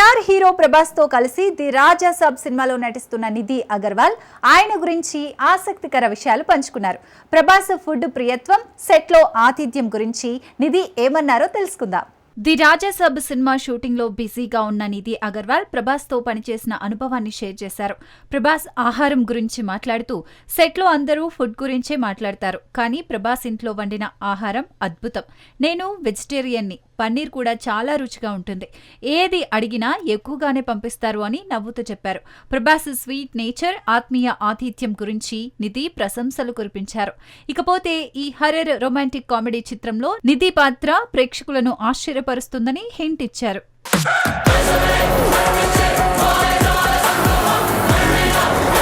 Star hero Prabhas తో కలిసి the రాజా సాబ్ సినిమాలో నటిస్తున్న నిధి అగర్వాల్ ఆయన గురించి ఆసక్తికర విషయాలు పంచుకున్నారు. ప్రభాస్ ఫుడ్ ప్రియత్వం, సెట్ లో ఆతిథ్యం గురించి నిధి ఏమన్నారో తెలుసుకుందాం. The Raja Saab cinema shooting లో బిజీగా ఉన్న నిధి అగర్వాల్ ప్రభాస్ తో పనిచేసిన అనుభవాన్ని షేర్ చేశారు. ప్రభాస్ ఆహారం గురించి మాట్లాడుతూ, సెట్ లో అందరూ ఫుడ్ గురించే మాట్లాడతారు, కానీ ప్రభాస్ ఇంట్లో వండిన ఆహారం అద్భుతం. నేను వెజిటేరియన్ని, పన్నీర్ కూడా చాలా రుచిగా ఉంటుంది. ఏది అడిగినా ఎక్కువగానే పంపిస్తారు అని నవ్వుతూ చెప్పారు. ప్రభాస్ స్వీట్ నేచర్, ఆత్మీయ ఆతిథ్యం గురించి నిధి ప్రశంసలు కురిపించారు. ఇకపోతే ఈ హర్రర్ రొమాంటిక్ కామెడీ చిత్రంలో నిధి పాత్ర ప్రేక్షకులను ఆశ్చర్యపరుస్తుందని హింట్ ఇచ్చారు.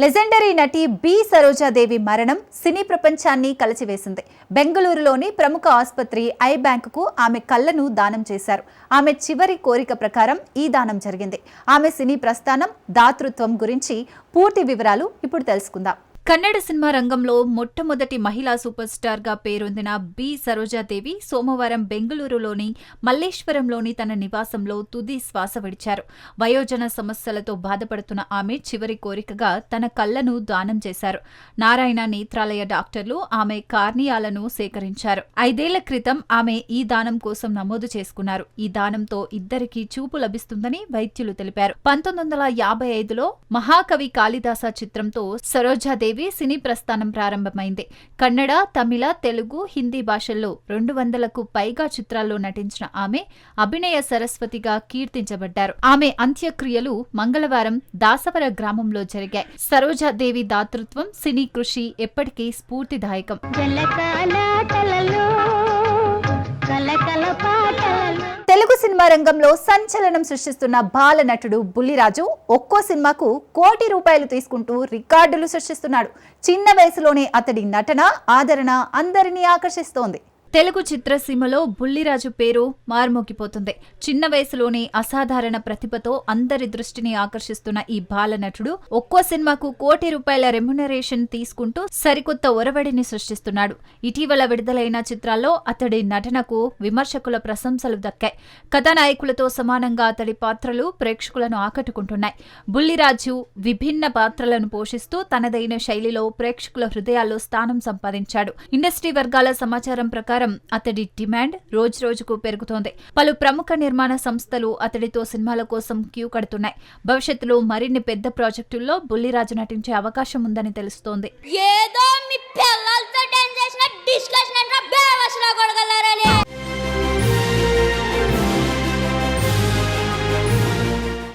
లెజెండరీ నటి బి సరోజాదేవి మరణం సినీ ప్రపంచాన్ని కలచివేసింది. బెంగళూరులోని ప్రముఖ ఆసుపత్రి ఐ బ్యాంకుకు ఆమె కళ్లను దానం చేశారు. ఆమె చివరి కోరిక ప్రకారం ఈ దానం జరిగింది. ఆమె సినీ ప్రస్థానం, దాతృత్వం గురించి పూర్తి వివరాలు ఇప్పుడు తెలుసుకుందాం. కన్నడ సినిమా రంగంలో మొట్టమొదటి మహిళా సూపర్ స్టార్ గా పేరొందిన బి సరోజాదేవి సోమవారం బెంగళూరులోని మల్లేశ్వరంలోని తన నివాసంలో తుది శ్వాస విడిచారు. వయోజన సమస్యలతో బాధపడుతున్న ఆమె చివరి కోరికగా తన కళ్లను దానం చేశారు. నారాయణ నేత్రాలయ డాక్టర్లు ఆమె కార్నియాలను సేకరించారు. 5 ఏళ్ల క్రితం ఆమె ఈ దానం కోసం నమోదు చేసుకున్నారు. ఈ దానంతో ఇద్దరికీ చూపు లభిస్తుందని వైద్యులు తెలిపారు. 1955లో మహాకవి కాళిదాస చిత్రంతో సరోజాదేవి సినీ ప్రస్థానం ప్రారంభమైంది. కన్నడ, తమిళ, తెలుగు, హిందీ భాషల్లో 200కు పైగా చిత్రాల్లో నటించిన ఆమె అభినయ సరస్వతిగా కీర్తించబడ్డారు. ఆమె అంత్యక్రియలు మంగళవారం దాసవర గ్రామంలో జరిగాయి. సరోజాదేవి దాతృత్వం, సినీ కృషి ఎప్పటికీ స్ఫూర్తిదాయకం. తెలుగు సినిమా రంగంలో సంచలనం సృష్టిస్తున్న బాల నటుడు బుల్లిరాజు ఒక్కో సినిమాకు ₹1,00,00,000 తీసుకుంటూ రికార్డులు సృష్టిస్తున్నాడు. చిన్న వయసులోనే అతడి నటన, ఆదరణ అందరినీ ఆకర్షిస్తోంది. తెలుగు చిత్రసీమలో బుల్లిరాజు పేరు మార్మోగిపోతుంది. చిన్న వయసులోనే అసాధారణ ప్రతిభతో అందరి దృష్టిని ఆకర్షిస్తున్న ఈ బాలనటుడు ఒక్కో సినిమాకు ₹1,00,00,000 రెమ్యునరేషన్ తీసుకుంటూ సరికొత్త ఒరవడిని సృష్టిస్తున్నాడు. ఇటీవల విడుదలైన చిత్రాల్లో అతడి నటనకు విమర్శకుల ప్రశంసలు దక్కాయి. కథానాయకులతో సమానంగా అతడి పాత్రలు ప్రేక్షకులను ఆకట్టుకుంటున్నాయి. బుల్లిరాజు విభిన్న పాత్రలను పోషిస్తూ తనదైన శైలిలో ప్రేక్షకుల హృదయాల్లో స్థానం సంపాదించాడు. ఇండస్ట్రీ వర్గాల సమాచారం ప్రకారం అతడి డిమాండ్ రోజురోజుకు పెరుగుతోంది. పలు ప్రముఖ నిర్మాణ సంస్థలు అతడితో సినిమాల కోసం క్యూ కడుతున్నాయి. భవిష్యత్తులో మరిన్ని పెద్ద ప్రాజెక్టుల్లో బుల్లిరాజు నటించే అవకాశం ఉందని తెలుస్తోంది.